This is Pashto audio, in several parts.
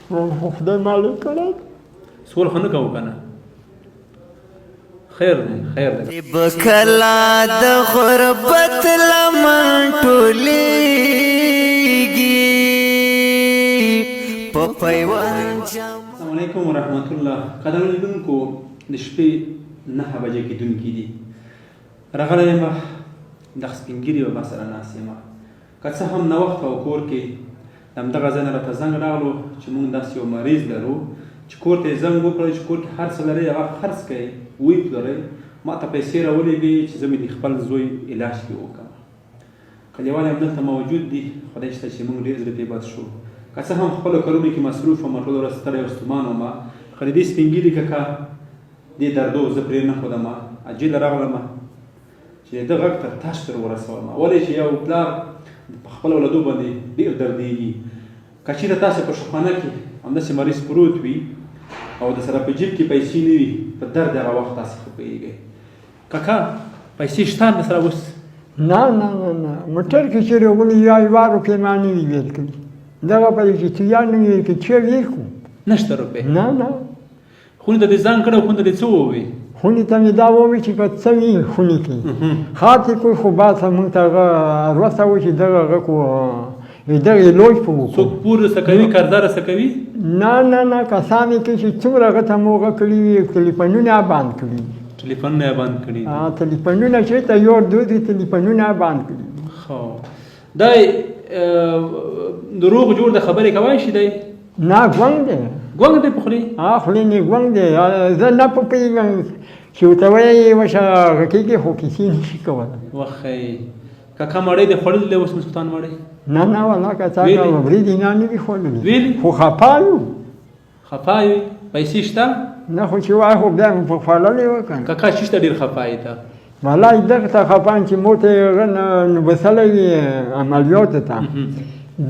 خو خدای معلوم کړی سوال خو نه کوو که نه خیر دی خیر دی بکلا د غربت لمن ټولیږي په پیوند السلام علیکم ورحمت الله قدرمنو لیدونکو د شپې 9 بجې کېدونکي دي راغلی یم دغه سپین ږیري بابا سره ناست یم که څه هم ناوخته و کور کې د همدغه ځای نه راته زنګ راغلو چې موږ داسې یو مریض لرو چې کور ته یې زنګ وکړی چې کور کې هر څه لرئ هغه خرڅ کړئ ویې پلورئ ما ته پیسې راولېږئ چې زه مې د خپل زوی علاج کې وکړم کلیوال هم دلته موجود دي خدای شته چې موږ ډېر زړه پرې بد شو که څه هم خپلو کارونو کې مصروف وم ټوله ورځ ستړی او ستومان وم خو د دې سپین ږیري کاکا دې دردو زه پرې نه ښودم عجیله راغلم چې د ده غږ تر تاش تر ورسوم ولې چې یو پلار په خپل اولادو باندې ډېر دردېږي که چېرته تاسې په شخانه کې همداسې مریض پروت وي او د سره په جیب کې پیسې نه وي په درد هغه وخت تاسې ښه پوهېږئ کاکا پیسې شته د سره اوس نه نه نه نه موټر کې چېرې ولې یا یوه روپۍ ما نه وي ویل کړي دغه به چې تو یا نه ویل کړي چې ویل کړو نشته روپۍ نه نه خونې ته دې ځان کړی خونې ته دې څه ووایي خونې ته مې دا ووایي چې که څه وي خونې کې ښار کې کوی خو باسه موږ ته هغه روسته و چې دغه هغه کو دغه لوج په وکړو څوک پور رسه کوي قرضه رسه کوي نه نه نه کسان یې کوي چې څومره هغه ته مو هغه کړي وي ټلیفونونه یې بند کړي ټلیفونونه یې بند کړي ټلیفونونه چېرته یو دوی دي ټلیفونونه یې بند کړي خو دا دروغ جوړ د خبرې کوای شي دی نه ګونګ دی ګونګ دی په خولې خولې نه ګونګ دی زه نه پوهېږم چې ورته وایي وشه هغه کېږي خو کیسې نه شي کولی وښی کاکا مړی دی خوړلی دی اوس مسلطان مړی نه نه والله که څه وریځې نه وي خوړلي ویلي خو خفا یو خفا یې پیسې شته نه خو چې وایي خو بیا مې په خوړلی و که نه کاکا چې شته ډېر خفا یې ته والله دغه ته خفا یم چې مور ته یې هغه نوبسلی وي عملیاتو ته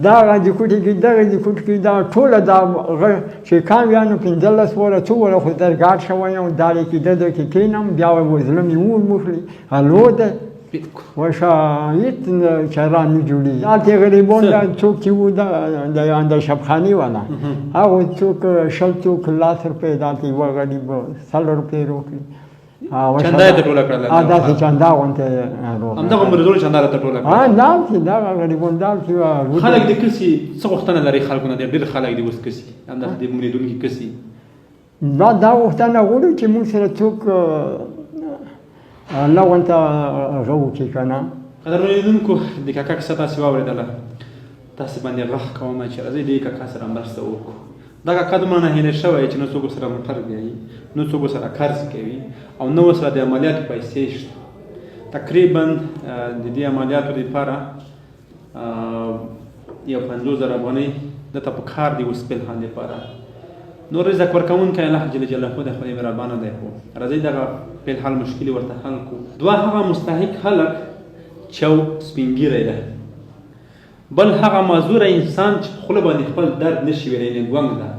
دغه د کوټې کې دغه د کوټې کې دا ټوله دا شیکان بیا نو 15 وره څو وره خو در ګاډ شوی یم دالې کې دده کې کښېنم بیا زړه مې وموښلي هلو ده وشه هېڅ چاره نه جوړېږي هلته غریبان څوک چې وو د شبخانې والا هغو څوک 100 لاس روپۍ دلته یوه غریب 100 روپۍ روکړي چنده یې ته ټوله کړله داسې چنده غوندې همدغه مریضانو چنده راته ټوله کړله داسې دغه غریبان داسې خلک د کسي څه غوښتنه لري خلکو نه ډېر خلک دي اوس کسي همداسې د موږ لیدونکي کسي دا غوښتنه غواړو چې موږ سره څوک الله ورته هغه وکړي که نه قدرمنو لیدونکو د کاکا کیسه تاسې واورېدله تاسې باندې غږ کوم چې راځئ دې کاکا سره مرسته وکړو دا کاکا دومره ناهیلی شوی چې نه څوک سره موټر بیایي نه څوک سره قرض کوي او نه ورسره د عملیاتو پیسې شته تقریبا د دې عملیاتو دپاره یو 50,000 افغانۍ دته په کار دي اوس فلحال دپاره نور رزق ورکوونکی الله جل جلاله دی خدای مهربانه دی خو راځئ دغه فلحال مشکل ورته حل کړو دوه هغه مستحق خلک چې یو سپین ږیری دی بل هغه معذوره انسان چې خوله باندې خپل درد نشي ویلی ګونګ ده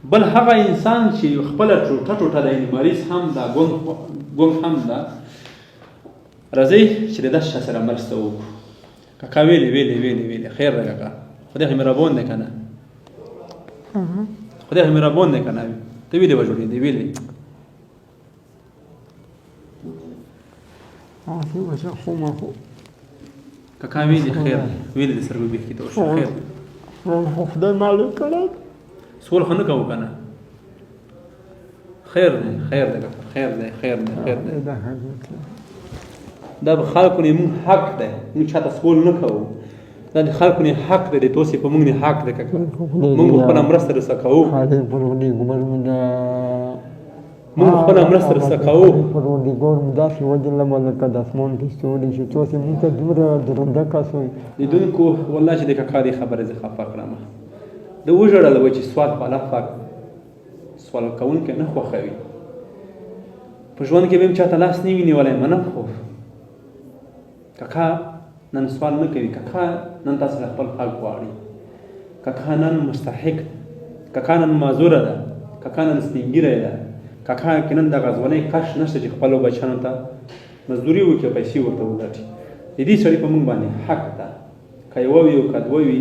بل هغه انسان چې خپله ټوټه ټوټه دی مریض هم ده ګونګ هم ده راځئ چې د دغه چا سره مرسته وکړو کاکا ویلې خیر ده کاکا خدای خو مهربان دی که نه خدای خو مهربان دی که نه ته ویلې به جوړېدې ویلې کاکا ویلې خیر ویلې د سرګو بیخ کې ته وشو خیر خو خدای معلوم کړی سوال خو نه کوو که نه خیر دی کاکا خیر دی دا به خلکو نه موږ حق دی موږ چاته سوال نه کوو دا د خلکو نه حق دی د توسې په موږ نه حق دی کاکا موږ خپله مرسته رسه کوو موږ خپله مرسته رسه کوو پروردګار مو داسې وجلمه لکه د اسمان کې ستوري چې توسې موږ ته دومره درنده کس وي لیدونکو والله چې د کاکا دې خبرې زه خفه کړم د وژړل وایي چې سوال په الله پاک سوال کوونکی نه خوښوي په ژوند کې به هم چاته لاس نه وي نیولی منم خو کاکا نن سوال نه کوي کاکا نن تاسو له خپل حق غواړي کاکا نن مستحق کاکا نن معذوره ده کاکا نن سپین ږیری ده کاکا کې نن دغه ځوانۍ کش نشته چې خپلو بچیانو ته مزدوري وکړي او پیسې ورته وګټي د دې سړي په موږ باندې حق ده که یوه وي او که دوه وي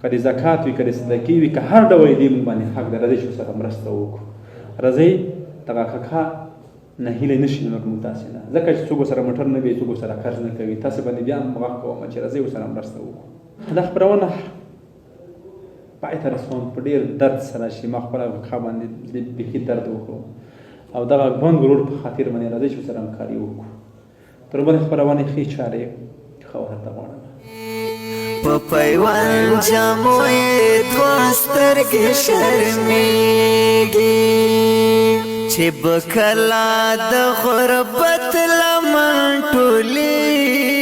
که د زکات وي که د صدقې وي که هر ډول دې موږ باندې حق ده راځئ چې ورسره مرسته وکړو راځئ دغه کاکا نه هیله نشي زموږ موږ تاسې نه ځکه چې څوک ورسره موټر نه وي څوک ورسره قرض نه کوي تاسې باندې بیا هم غږ کوم چې راځئ ورسره مرسته وکړو دا خپرونه پای ته رسوم په ډېر درد سره چې ما خپله کاکا باندې بیخي درد وکړو او دغه بند ورور په خاطر باندې راځئ چې ورسره همکاري وکړو تر بلې خپرونې ښې چارې خبره ته غواړم په پیوند جامو یې دوه سترګې شرمېږي چې به کله د غربت لمن ټولېږي